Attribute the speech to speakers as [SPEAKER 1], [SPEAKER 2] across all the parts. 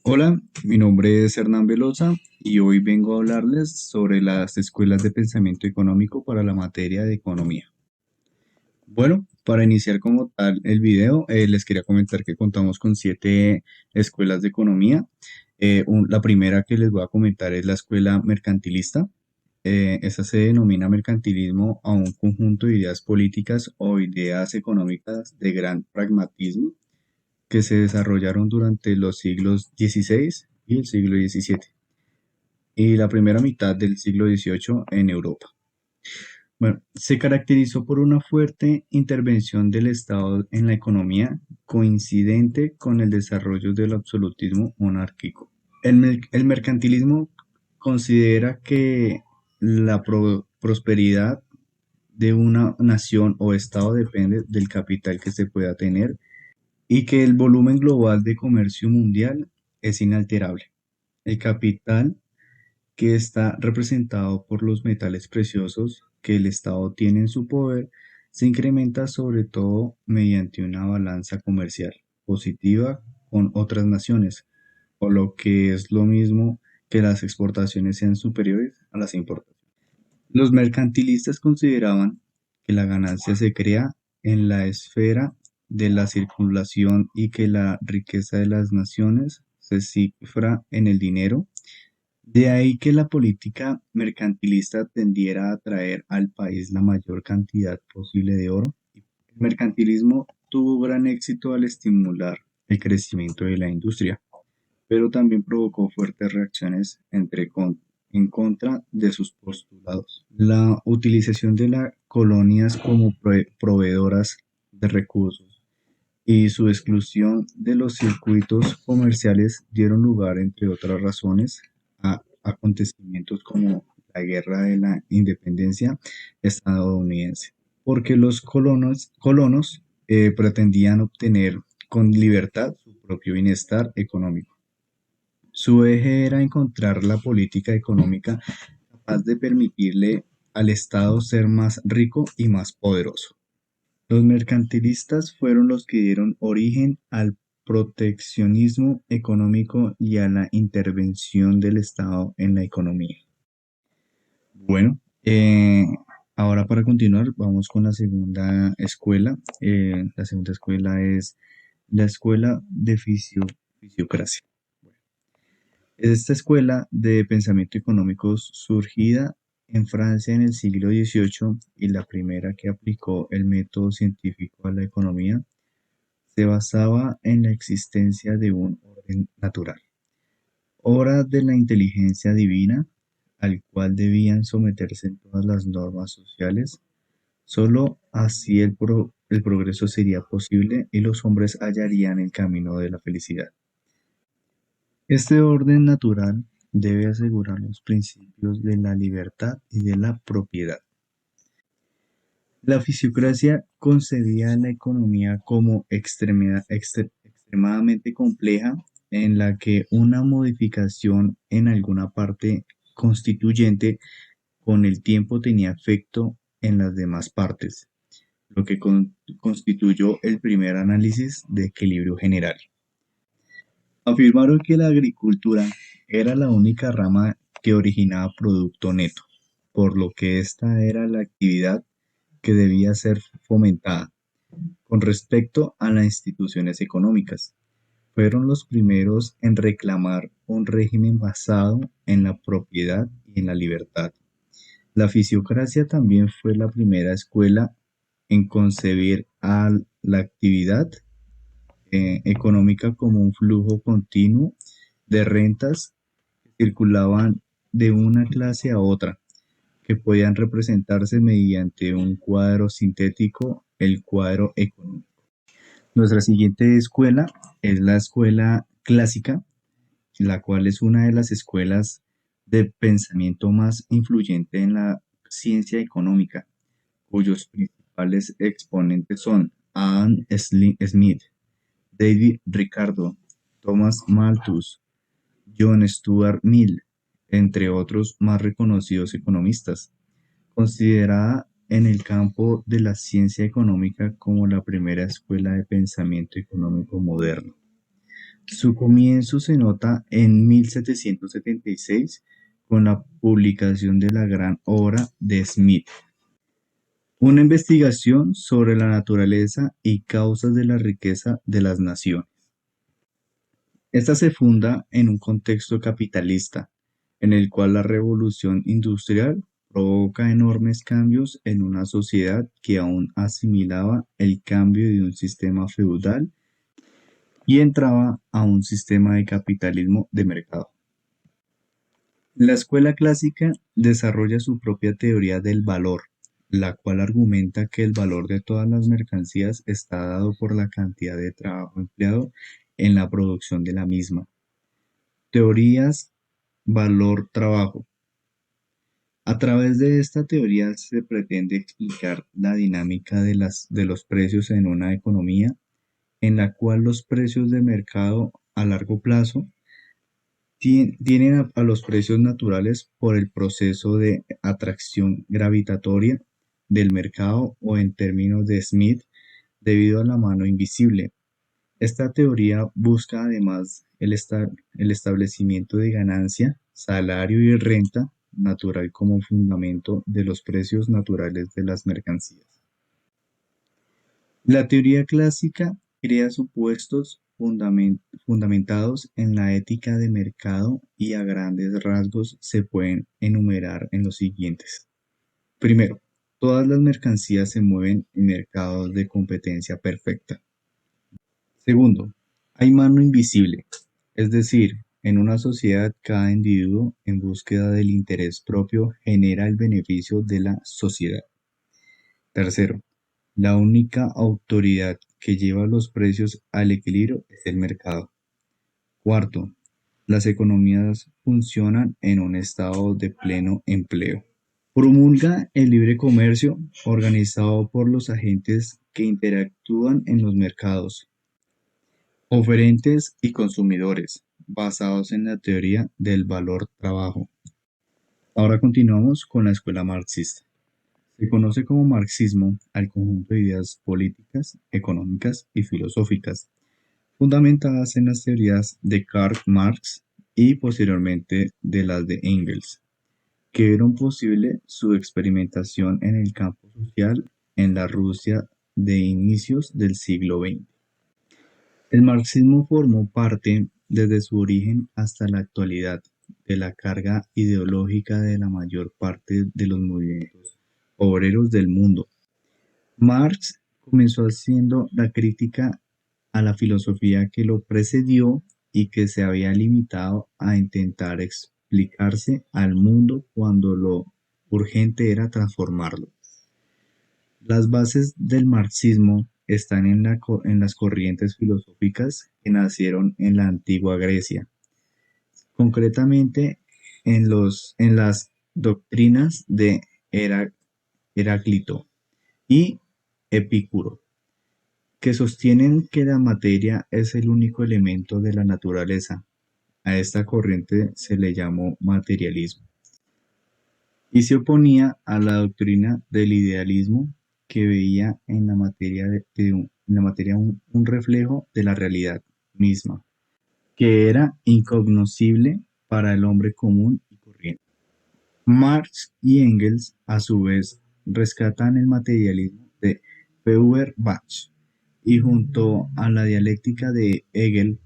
[SPEAKER 1] Hola, mi nombre es Hernán Velosa y hoy vengo a hablarles sobre las escuelas de pensamiento económico para la materia de economía. Bueno, para iniciar como tal el video, les quería comentar que contamos con 7 escuelas de economía. La primera que les voy a comentar es la escuela mercantilista. Esa se denomina mercantilismo a un conjunto de ideas políticas o ideas económicas de gran pragmatismo que se desarrollaron durante los siglos XVI y el siglo XVII y la primera mitad del siglo XVIII en Europa. Bueno, se caracterizó por una fuerte intervención del Estado en la economía coincidente con el desarrollo del absolutismo monárquico. El mercantilismo considera que la prosperidad de una nación o Estado depende del capital que se pueda tener y que el volumen global de comercio mundial es inalterable. El capital, que está representado por los metales preciosos que el Estado tiene en su poder, se incrementa sobre todo mediante una balanza comercial positiva con otras naciones, o lo que es lo mismo que las exportaciones sean superiores a las importaciones. Los mercantilistas consideraban que la ganancia se crea en la esfera de la circulación y que la riqueza de las naciones se cifra en el dinero. De ahí que la política mercantilista tendiera a atraer al país la mayor cantidad posible de oro. El mercantilismo tuvo gran éxito al estimular el crecimiento de la industria, pero también provocó fuertes reacciones en contra de sus postulados. La utilización de las colonias como proveedoras de recursos y su exclusión de los circuitos comerciales dieron lugar, entre otras razones, a acontecimientos como la Guerra de la Independencia estadounidense, porque los colonos pretendían obtener con libertad su propio bienestar económico. Su eje era encontrar la política económica capaz de permitirle al Estado ser más rico y más poderoso. Los mercantilistas fueron los que dieron origen al proteccionismo económico y a la intervención del Estado en la economía. Bueno, ahora para continuar, vamos con la segunda escuela. La segunda escuela es la escuela de fisiocracia. Esta escuela de pensamiento económico surgida en Francia en el siglo XVIII y la primera que aplicó el método científico a la economía, se basaba en la existencia de un orden natural, obra de la inteligencia divina, al cual debían someterse todas las normas sociales. Solo así el progreso sería posible y los hombres hallarían el camino de la felicidad. Este orden natural debe asegurar los principios de la libertad y de la propiedad. La fisiocracia concebía la economía como extremadamente compleja, en la que una modificación en alguna parte constituyente con el tiempo tenía efecto en las demás partes, lo que constituyó el primer análisis de equilibrio general. Afirmaron que la agricultura era la única rama que originaba producto neto, por lo que esta era la actividad que debía ser fomentada. Con respecto a las instituciones económicas, fueron los primeros en reclamar un régimen basado en la propiedad y en la libertad. La fisiocracia también fue la primera escuela en concebir a la actividad económica como un flujo continuo de rentas que circulaban de una clase a otra, que podían representarse mediante un cuadro sintético, el cuadro económico. Nuestra siguiente escuela es la escuela clásica, la cual es una de las escuelas de pensamiento más influyente en la ciencia económica, cuyos principales exponentes son Adam Smith, David Ricardo, Thomas Malthus, John Stuart Mill, entre otros más reconocidos economistas, considerada en el campo de la ciencia económica como la primera escuela de pensamiento económico moderno. Su comienzo se nota en 1776 con la publicación de la gran obra de Smith, una investigación sobre la naturaleza y causas de la riqueza de las naciones. Esta se funda en un contexto capitalista, en el cual la revolución industrial provoca enormes cambios en una sociedad que aún asimilaba el cambio de un sistema feudal y entraba a un sistema de capitalismo de mercado. La escuela clásica desarrolla su propia teoría del valor, la cual argumenta que el valor de todas las mercancías está dado por la cantidad de trabajo empleado en la producción de la misma. Teorías valor-trabajo. A través de esta teoría se pretende explicar la dinámica de los precios en una economía en la cual los precios de mercado a largo plazo tienen a los precios naturales por el proceso de atracción gravitatoria del mercado o en términos de Smith, debido a la mano invisible. Esta teoría busca además el establecimiento de ganancia, salario y renta natural como fundamento de los precios naturales de las mercancías. La teoría clásica crea supuestos fundamentados en la ética de mercado y a grandes rasgos se pueden enumerar en los siguientes. Primero, todas las mercancías se mueven en mercados de competencia perfecta. Segundo, hay mano invisible, es decir, en una sociedad cada individuo en búsqueda del interés propio genera el beneficio de la sociedad. Tercero, la única autoridad que lleva los precios al equilibrio es el mercado. Cuarto, las economías funcionan en un estado de pleno empleo. Promulga el libre comercio organizado por los agentes que interactúan en los mercados, oferentes y consumidores, basados en la teoría del valor-trabajo. Ahora continuamos con la escuela marxista. Se conoce como marxismo al conjunto de ideas políticas, económicas y filosóficas, fundamentadas en las teorías de Karl Marx y posteriormente de las de Engels, que vieron posible su experimentación en el campo social en la Rusia de inicios del siglo XX. El marxismo formó parte, desde su origen hasta la actualidad, de la carga ideológica de la mayor parte de los movimientos obreros del mundo. Marx comenzó haciendo la crítica a la filosofía que lo precedió y que se había limitado a intentar explicarse al mundo cuando lo urgente era transformarlo. Las bases del marxismo están en las corrientes filosóficas que nacieron en la antigua Grecia, concretamente en las doctrinas de Heráclito y Epicuro, que sostienen que la materia es el único elemento de la naturaleza. A esta corriente se le llamó materialismo y se oponía a la doctrina del idealismo, que veía en la materia, un reflejo de la realidad misma, que era incognoscible para el hombre común y corriente. Marx y Engels, a su vez, rescatan el materialismo de Feuerbach y, junto a la dialéctica de Hegel,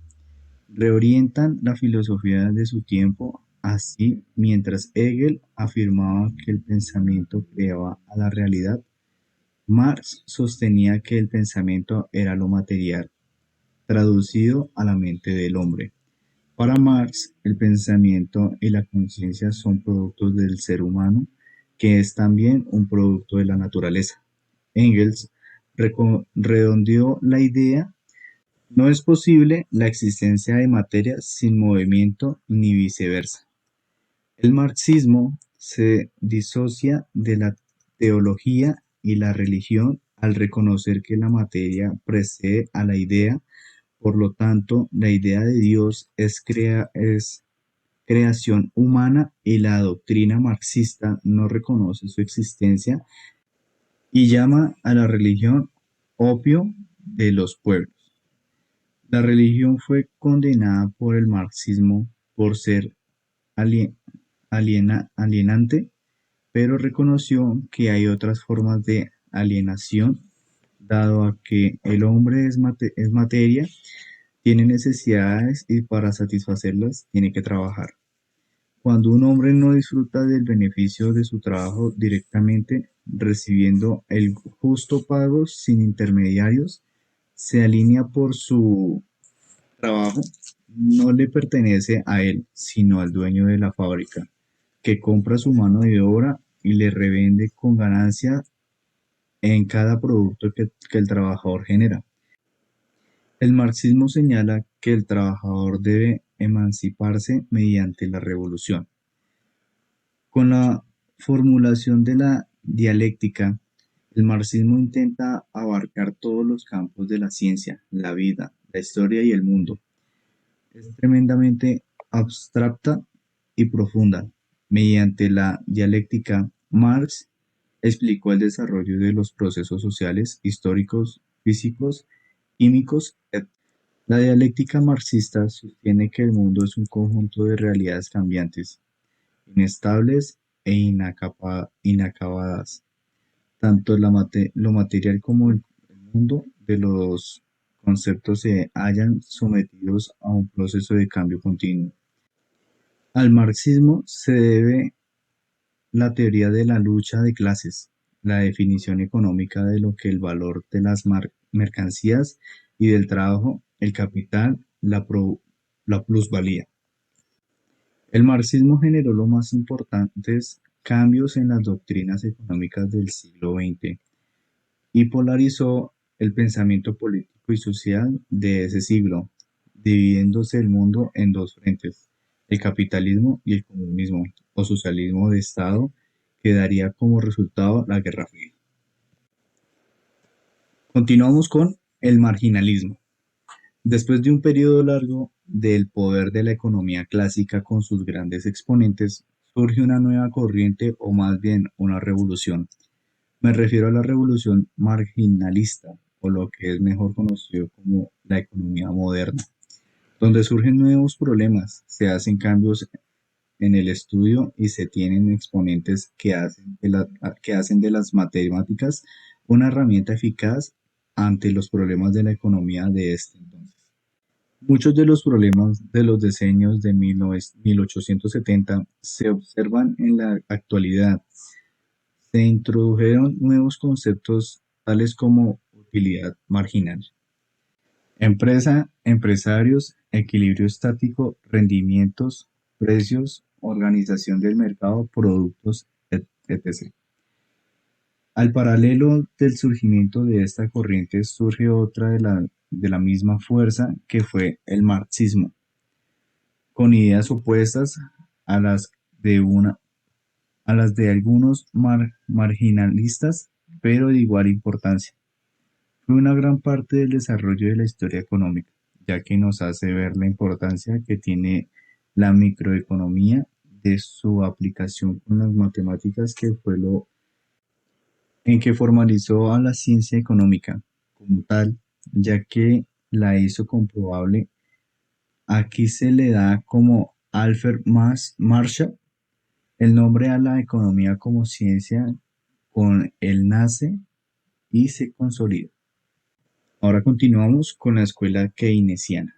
[SPEAKER 1] reorientan la filosofía de su tiempo. Así, mientras Hegel afirmaba que el pensamiento creaba a la realidad, Marx sostenía que el pensamiento era lo material, traducido a la mente del hombre. Para Marx, el pensamiento y la conciencia son productos del ser humano, que es también un producto de la naturaleza. Engels redondeó la idea: no es posible la existencia de materia sin movimiento ni viceversa. El marxismo se disocia de la teología y la religión al reconocer que la materia precede a la idea. Por lo tanto, la idea de Dios es creación humana y la doctrina marxista no reconoce su existencia y llama a la religión opio de los pueblos. La religión fue condenada por el marxismo por ser alie- alienante, pero reconoció que hay otras formas de alienación, dado a que el hombre es materia, tiene necesidades y para satisfacerlas tiene que trabajar. Cuando un hombre no disfruta del beneficio de su trabajo directamente, recibiendo el justo pago sin intermediarios, se alinea por su trabajo, no le pertenece a él, sino al dueño de la fábrica, que compra su mano de obra y le revende con ganancia en cada producto que el trabajador genera. El marxismo señala que el trabajador debe emanciparse mediante la revolución. Con la formulación de la dialéctica, el marxismo intenta abarcar todos los campos de la ciencia, la vida, la historia y el mundo. Es tremendamente abstracta y profunda. Mediante la dialéctica, Marx explicó el desarrollo de los procesos sociales, históricos, físicos, químicos, etc. La dialéctica marxista sostiene que el mundo es un conjunto de realidades cambiantes, inestables e inacabadas. Tanto lo material como el mundo de los conceptos se hallan sometidos a un proceso de cambio continuo. Al marxismo se debe la teoría de la lucha de clases, la definición económica de lo que el valor de las mercancías y del trabajo, el capital, la plusvalía. El marxismo generó los más importantes cambios en las doctrinas económicas del siglo XX y polarizó el pensamiento político y social de ese siglo, dividiéndose el mundo en dos frentes, el capitalismo y el comunismo, o socialismo de Estado, que daría como resultado la Guerra Fría. Continuamos con el marginalismo. Después de un periodo largo del poder de la economía clásica con sus grandes exponentes, surge una nueva corriente o más bien una revolución. Me refiero a la revolución marginalista, o lo que es mejor conocido como la economía moderna, donde surgen nuevos problemas, se hacen cambios en el estudio y se tienen exponentes que hacen de las matemáticas una herramienta eficaz ante los problemas de la economía de este entonces. Muchos de los problemas de los decenios de 1870 se observan en la actualidad. Se introdujeron nuevos conceptos tales como utilidad marginal, empresa, empresarios, equilibrio estático, rendimientos, precios, organización del mercado, productos, etc. Al paralelo del surgimiento de esta corriente surge otra de la misma fuerza que fue el marxismo, con ideas opuestas a las de una a las de algunos marginalistas, pero de igual importancia. Fue una gran parte del desarrollo de la historia económica, ya que nos hace ver la importancia que tiene la microeconomía de su aplicación con las matemáticas, que fue lo en que formalizó a la ciencia económica como tal, ya que la hizo comprobable. Aquí se le da como Alfred Marshall el nombre a la economía como ciencia con el nace y se consolida. Ahora continuamos con la escuela keynesiana.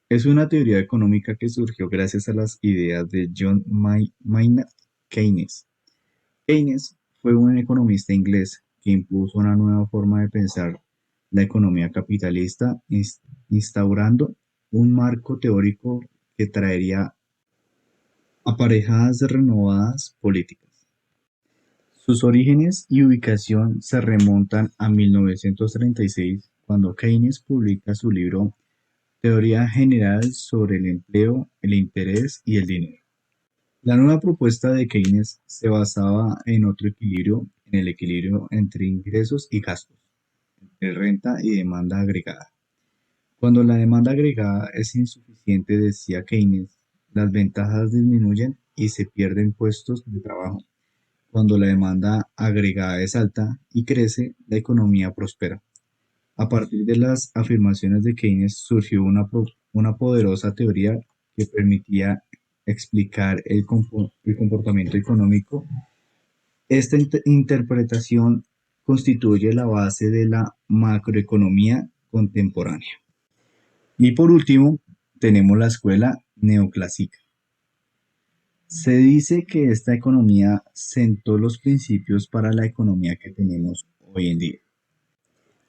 [SPEAKER 1] Es una teoría económica que surgió gracias a las ideas de John Maynard Keynes. Keynes fue un economista inglés que impuso una nueva forma de pensar la economía capitalista, instaurando un marco teórico que traería aparejadas renovadas políticas. Sus orígenes y ubicación se remontan a 1936, cuando Keynes publica su libro Teoría General sobre el Empleo, el Interés y el Dinero. La nueva propuesta de Keynes se basaba en otro equilibrio, en el equilibrio entre ingresos y gastos, entre renta y demanda agregada. Cuando la demanda agregada es insuficiente, decía Keynes, las ventajas disminuyen y se pierden puestos de trabajo. Cuando la demanda agregada es alta y crece, la economía prospera. A partir de las afirmaciones de Keynes surgió una poderosa teoría que permitía explicar el comportamiento económico. Esta interpretación constituye la base de la macroeconomía contemporánea. Y por último, tenemos la escuela neoclásica. Se dice que esta economía sentó los principios para la economía que tenemos hoy en día.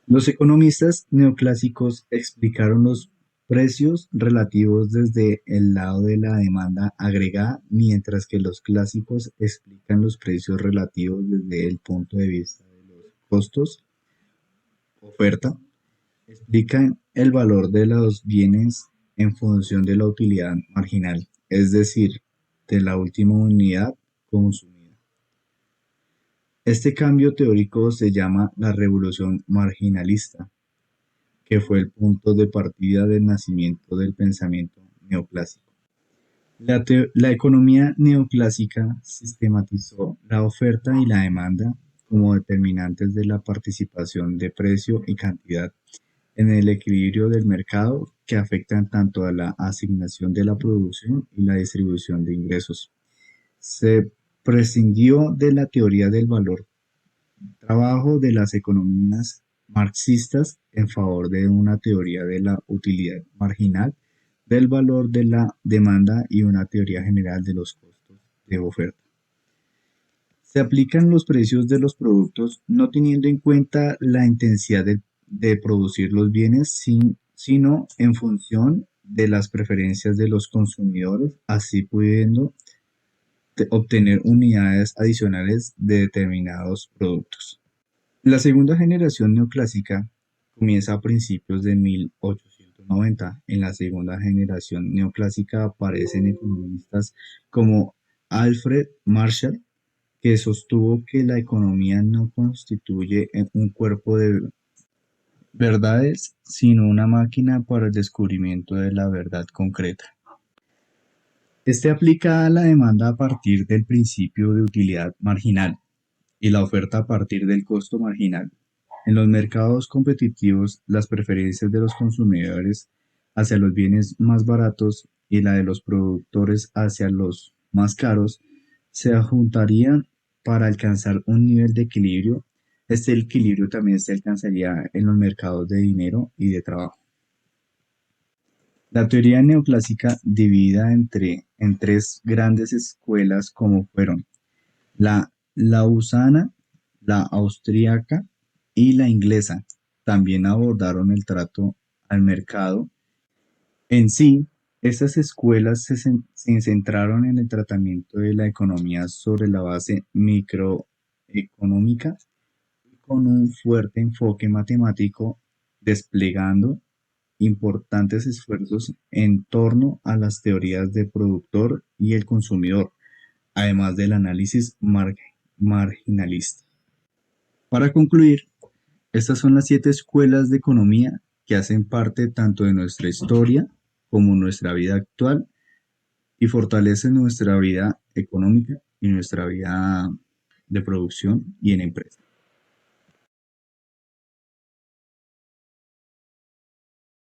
[SPEAKER 1] Los economistas neoclásicos explicaron los precios relativos desde el lado de la demanda agregada, mientras que los clásicos explican los precios relativos desde el punto de vista de los costos, oferta, explican el valor de los bienes en función de la utilidad marginal, es decir, de la última unidad consumida. Este cambio teórico se llama la revolución marginalista, que fue el punto de partida del nacimiento del pensamiento neoclásico. La economía neoclásica sistematizó la oferta y la demanda como determinantes de la participación de precio y cantidad en el equilibrio del mercado que afectan tanto a la asignación de la producción y la distribución de ingresos. Se prescindió de la teoría del valor trabajo de las economías marxistas en favor de una teoría de la utilidad marginal, del valor de la demanda y una teoría general de los costos de oferta. Se aplican los precios de los productos no teniendo en cuenta la intensidad de producir los bienes, sino en función de las preferencias de los consumidores, así pudiendo obtener unidades adicionales de determinados productos. La segunda generación neoclásica comienza a principios de 1890. En la segunda generación neoclásica aparecen economistas como Alfred Marshall, que sostuvo que la economía no constituye un cuerpo de verdades, sino una máquina para el descubrimiento de la verdad concreta. Este aplica a la demanda a partir del principio de utilidad marginal y la oferta a partir del costo marginal. En los mercados competitivos, las preferencias de los consumidores hacia los bienes más baratos y la de los productores hacia los más caros se juntarían para alcanzar un nivel de equilibrio. Este equilibrio también se alcanzaría en los mercados de dinero y de trabajo. La teoría neoclásica, dividida en tres grandes escuelas como fueron la lausana, la austríaca y la inglesa, también abordaron el trato al mercado. En sí, estas escuelas se centraron en el tratamiento de la economía sobre la base microeconómica con un fuerte enfoque matemático, desplegando importantes esfuerzos en torno a las teorías de productor y el consumidor, además del análisis marginalista. Para concluir, estas son las 7 escuelas de economía que hacen parte tanto de nuestra historia como nuestra vida actual y fortalecen nuestra vida económica y nuestra vida de producción y en empresa.